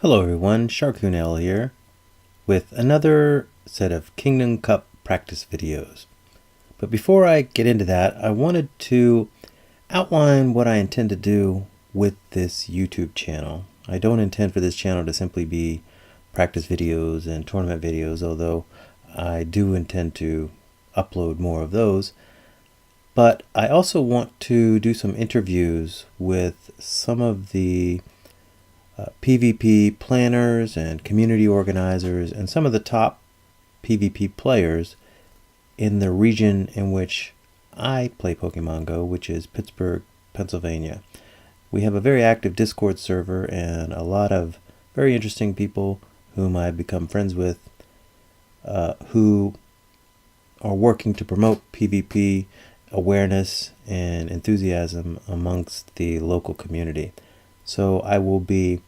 Hello everyone, Sharkoonell here with another set of Kingdom Cup practice videos. But before I get into that, I wanted to outline what I intend to do with this YouTube channel. I don't intend for this channel to simply be practice videos and tournament videos, although I do intend to upload more of those. But I also want to do some interviews with some of the PvP planners and community organizers and some of the top PvP players in the region in which I play PokemonGo, which is Pittsburgh, Pennsylvania. We have a very active Discord server and a lot of very interesting people whom I've become friends with who are working to promote PvP awareness and enthusiasm amongst the local community. So I will be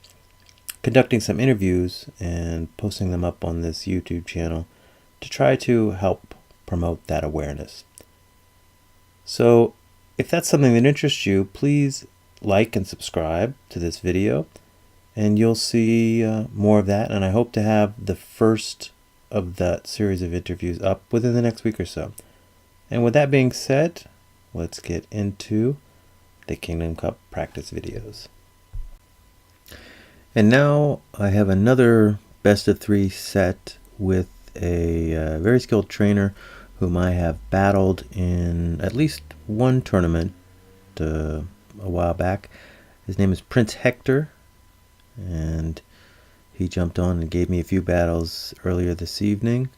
conducting some interviews and posting them up on this YouTube channel to try to help promote that awareness. So if that's something that interests you, please like and subscribe to this video and you'll see more of that, and I hope to have the first of that series of interviews up within the next week or so. And with that being said, let's get into the Kingdom Cup practice videos. And now I have another best of 3 set with a very skilled trainer whom I have battled in at least one tournament a while back. His name is Prince Hector, and he jumped on and gave me a few battles earlier this evening.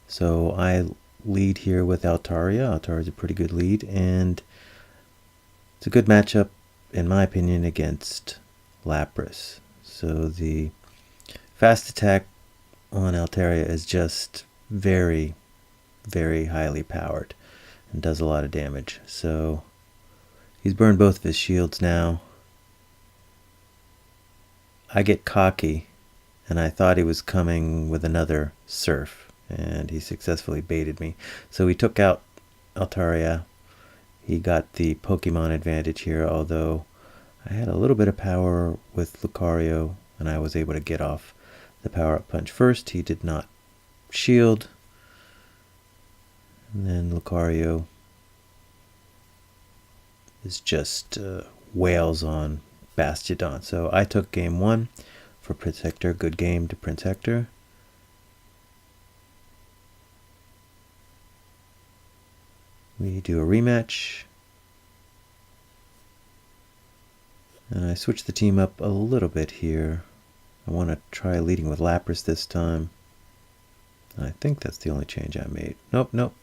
So I lead here with Altaria. Altaria is a pretty good lead, and it's a good matchup in my opinion against Lapras. So the fast attack on Altaria is just very, very highly powered and does a lot of damage. So he's burned both of his shields now. I get cocky and I thought he was coming with another Surf, and he successfully baited me. So he took out Altaria. He got the Pokemon advantage here, although I had a little bit of power with Lucario, and I was able to get off the power-up punch first. He did not shield. And then Lucario is just wails on Bastiodon. So I took game 1 for Prince Hector. Good game to Prince Hector. We do a rematch. And I switch the team up a little bit here. I want to try leading with Lapras this time. I think that's the only change I made. Nope.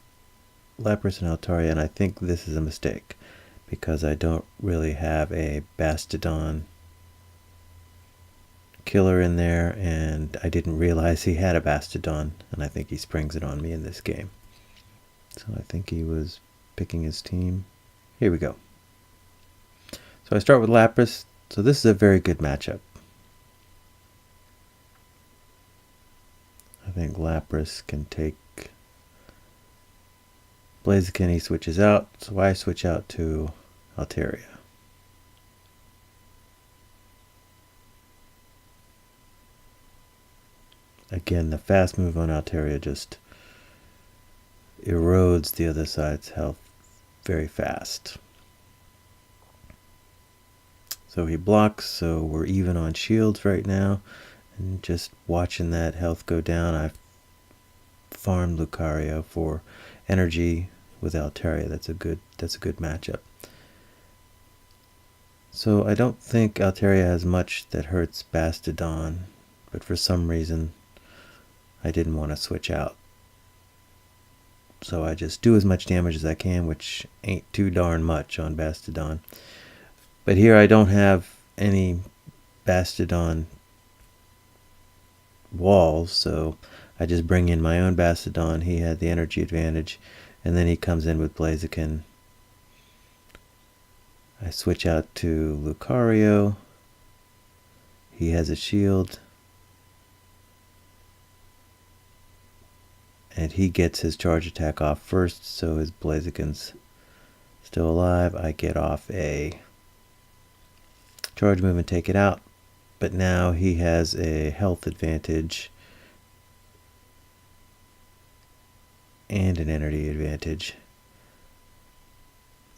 Lapras and Altaria, and I think this is a mistake because I don't really have a Bastiodon killer in there, and I didn't realize he had a Bastiodon, and I think he springs it on me in this game. So I think he was picking his team. Here we go. So I start with Lapras. So this is a very good matchup. I think Lapras can take Blaziken. He switches out, so I switch out to Altaria. Again, the fast move on Altaria just erodes the other side's health very fast. So he blocks, so we're even on shields right now. And just watching that health go down, I've farmed Lucario for energy with Altaria. That's a good matchup. So I don't think Altaria has much that hurts Bastiodon, but for some reason I didn't want to switch out. So I just do as much damage as I can, which ain't too darn much on Bastiodon. But here I don't have any Bastiodon walls, so I just bring in my own Bastiodon. He had the energy advantage, and then he comes in with Blaziken. I switch out to Lucario. He has a shield, and he gets his charge attack off first, so his Blaziken's still alive. I get off a charge move and take it out. but now he has a health advantage and an energy advantage.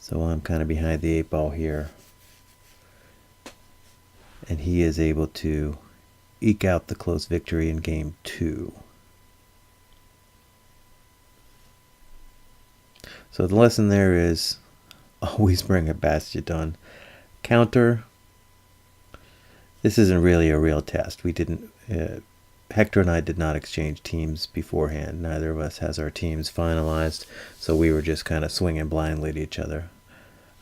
So I'm kind of behind the 8 ball here. And he is able to eke out the close victory in game 2. So the lesson there is always bring a Bastiodon counter. This isn't really a real test. We didn't, Hector and I did not exchange teams beforehand. Neither of us has our teams finalized, so we were just kind of swinging blindly at each other.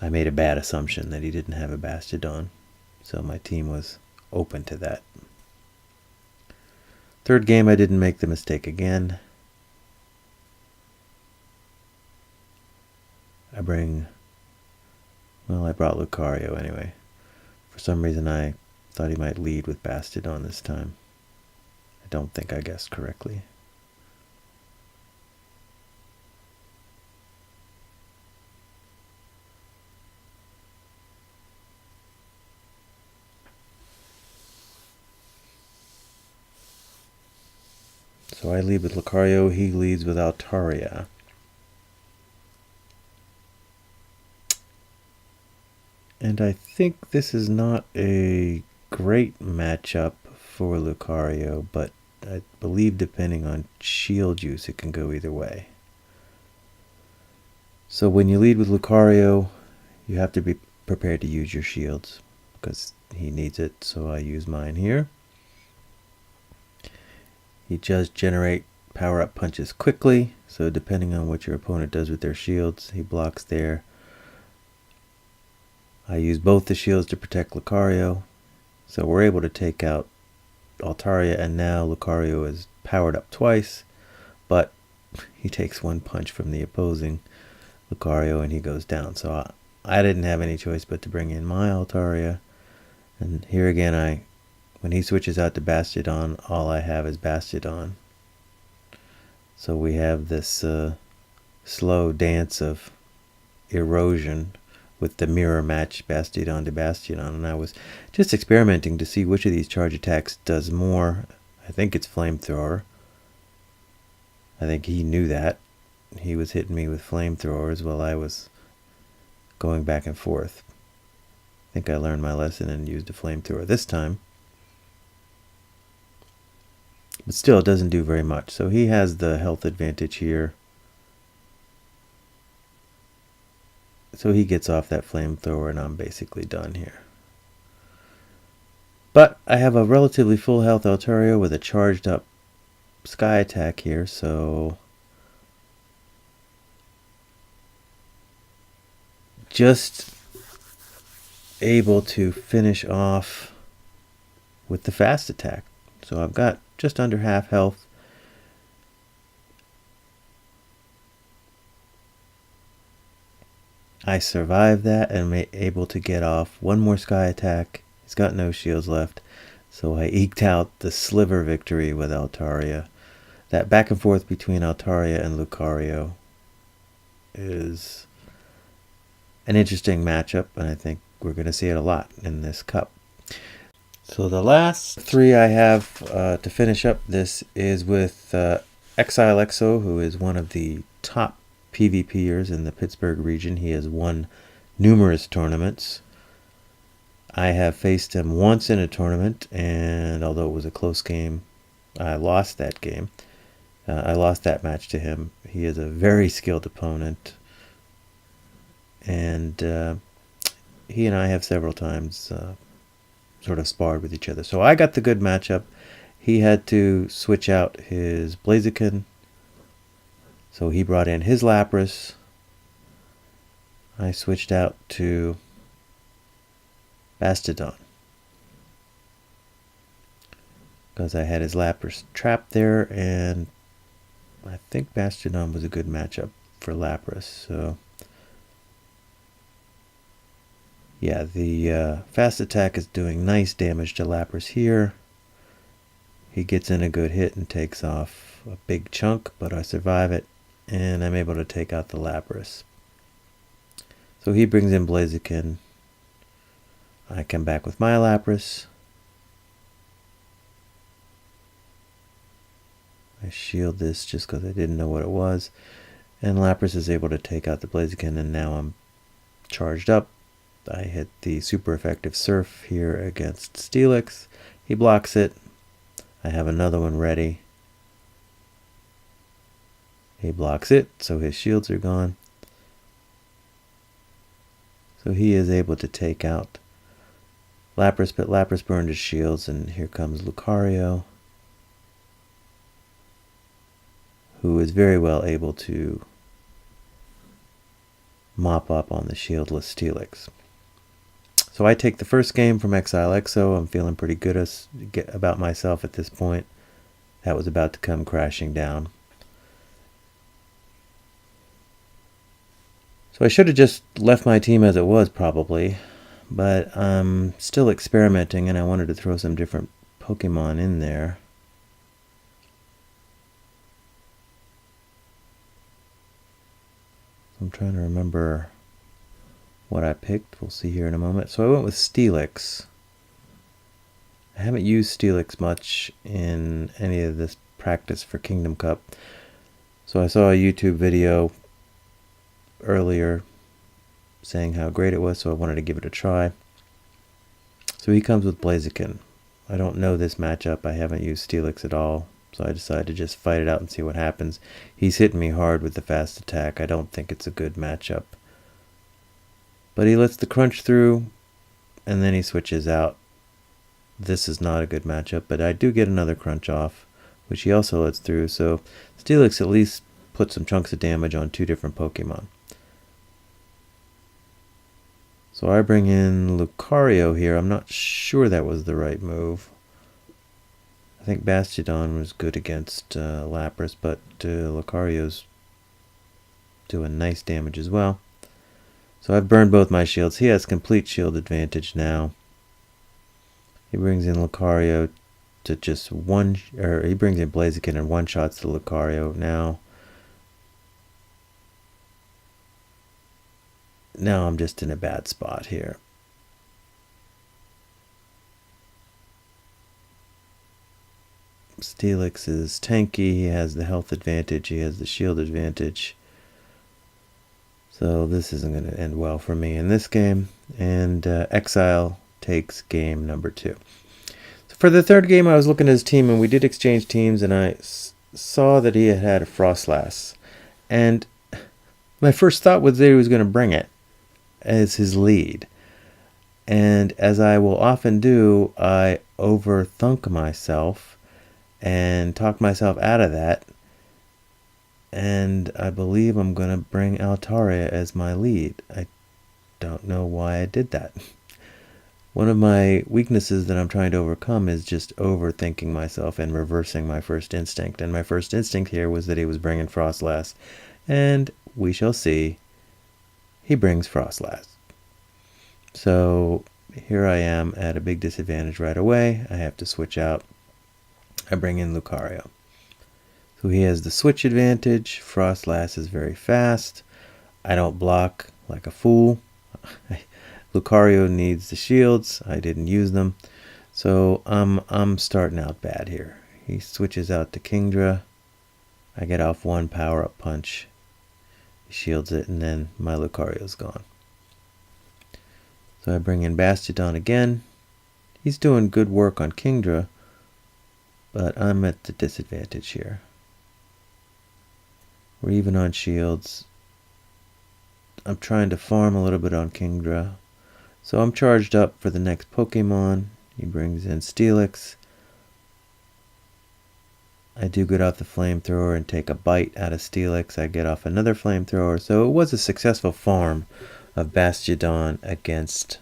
I made a bad assumption that he didn't have a Bastiodon, so my team was open to that. Third game, I didn't make the mistake again. I brought Lucario anyway. For some reason, I thought he might lead with Bastiodon this time. I don't think I guessed correctly. So I lead with Lucario, he leads with Altaria. And I think this is not a great matchup for Lucario, but I believe depending on shield use, it can go either way. So when you lead with Lucario, you have to be prepared to use your shields, because he needs it, so I use mine here. He does generate power-up punches quickly, so depending on what your opponent does with their shields, he blocks there. I use both the shields to protect Lucario, so we're able to take out Altaria, and now Lucario is powered up twice, but he takes one punch from the opposing Lucario and he goes down. So I didn't have any choice but to bring in my Altaria, and here again, when he switches out to Bastiodon, all I have is Bastiodon. So we have this slow dance of erosion with the mirror match Bastiodon to Bastiodon, and I was just experimenting to see which of these charge attacks does more. I think it's Flamethrower. I think he knew that. He was hitting me with Flamethrowers while I was going back and forth. I think I learned my lesson and used a Flamethrower this time. But still, it doesn't do very much. So he has the health advantage here. So he gets off that Flamethrower and I'm basically done here. But I have a relatively full health Altaria with a charged up Sky attack here, so just able to finish off with the fast attack. So I've got just under half health. I survived that and am able to get off one more Sky attack. He's got no shields left, so I eked out the sliver victory with Altaria. That back and forth between Altaria and Lucario is an interesting matchup, and I think we're going to see it a lot in this cup. So the last three I have to finish up this is with ExileExo, who is one of the top PvPers in the Pittsburgh region. He has won numerous tournaments. I have faced him once in a tournament, and although it was a close game, I lost that game. I lost that match to him. He is a very skilled opponent, and he and I have several times sort of sparred with each other. So I got the good matchup. He had to switch out his Blaziken, so he brought in his Lapras. I switched out to Bastiodon because I had his Lapras trapped there, and I think Bastiodon was a good matchup for Lapras. So yeah, the fast attack is doing nice damage to Lapras here. He gets in a good hit and takes off a big chunk, but I survive it, and I'm able to take out the Lapras. So he brings in Blaziken. I come back with my Lapras. I shield this just because I didn't know what it was. And Lapras is able to take out the Blaziken, and now I'm charged up. I hit the super effective Surf here against Steelix. He blocks it. I have another one ready. He blocks it, so his shields are gone. So he is able to take out Lapras, but Lapras burned his shields, and here comes Lucario, who is very well able to mop up on the shieldless Steelix. So I take the first game from ExileExo. I'm feeling pretty good about myself at this point. That was about to come crashing down. So I should have just left my team as it was probably, but I'm still experimenting and I wanted to throw some different Pokemon in there. I'm trying to remember what I picked. We'll see here in a moment. So I went with Steelix. I haven't used Steelix much in any of this practice for Kingdom Cup. So I saw a YouTube video earlier saying how great it was, so I wanted to give it a try. So he comes with Blaziken. I don't know this matchup. I haven't used Steelix at all, so I decided to just fight it out and see what happens. He's hitting me hard with the fast attack. I don't think it's a good matchup. But he lets the crunch through, and then he switches out. This is not a good matchup, but I do get another crunch off, which he also lets through. So Steelix at least put some chunks of damage on two different Pokemon. So I bring in Lucario here. I'm not sure that was the right move. I think Bastiodon was good against Lapras, but Lucario's doing nice damage as well. So I've burned both my shields. He has complete shield advantage now. He brings in Lucario to just he brings in Blaziken and one-shots the Lucario now. Now I'm just in a bad spot here. Steelix is tanky. He has the health advantage. He has the shield advantage. So this isn't going to end well for me in this game. And Exile takes game number 2. So for the third game, I was looking at his team, and we did exchange teams, and I saw that he had a Frostlass. And my first thought was that he was going to bring it as his lead. And as I will often do, I overthunk myself and talk myself out of that. And I believe I'm going to bring Altaria as my lead. I don't know why I did that. One of my weaknesses that I'm trying to overcome is just overthinking myself and reversing my first instinct. And my first instinct here was that he was bringing Frostlass. And we shall see. He brings Frostlass. So here I am at a big disadvantage right away. I have to switch out. I bring in Lucario. So he has the switch advantage. Frostlass is very fast. I don't block like a fool. Lucario needs the shields. I didn't use them. So I'm starting out bad here. He switches out to Kingdra. I get off one power-up punch. He shields it, and then my Lucario's gone. So I bring in Bastiodon again. He's doing good work on Kingdra, but I'm at the disadvantage here. We're even on shields. I'm trying to farm a little bit on Kingdra. So I'm charged up for the next Pokemon. He brings in Steelix. I do get off the flamethrower and take a bite out of Steelix. I get off another flamethrower. So it was a successful farm of Bastiodon against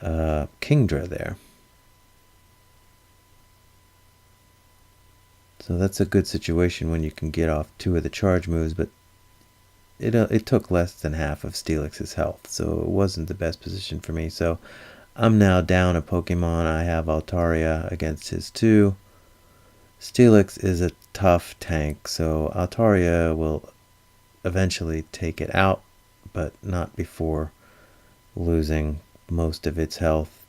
Kingdra there. So that's a good situation when you can get off two of the charge moves, but it took less than half of Steelix's health, so it wasn't the best position for me. So I'm now down a Pokemon. I have Altaria against his 2. Steelix is a tough tank, so Altaria will eventually take it out, but not before losing most of its health.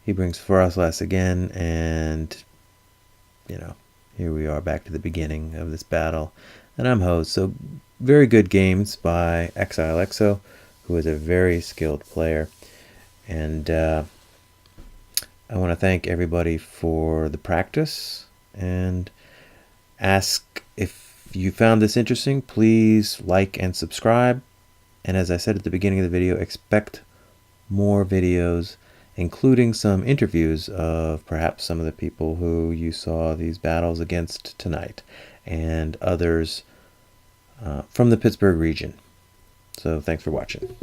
He brings Frostlass again, and, here we are back to the beginning of this battle. And I'm Hose. So, very good games by ExileExo, who is a very skilled player. And I want to thank everybody for the practice and ask if you found this interesting, please like and subscribe. And as I said at the beginning of the video, expect more videos, including some interviews of perhaps some of the people who you saw these battles against tonight, and others from the Pittsburgh region. So thanks for watching.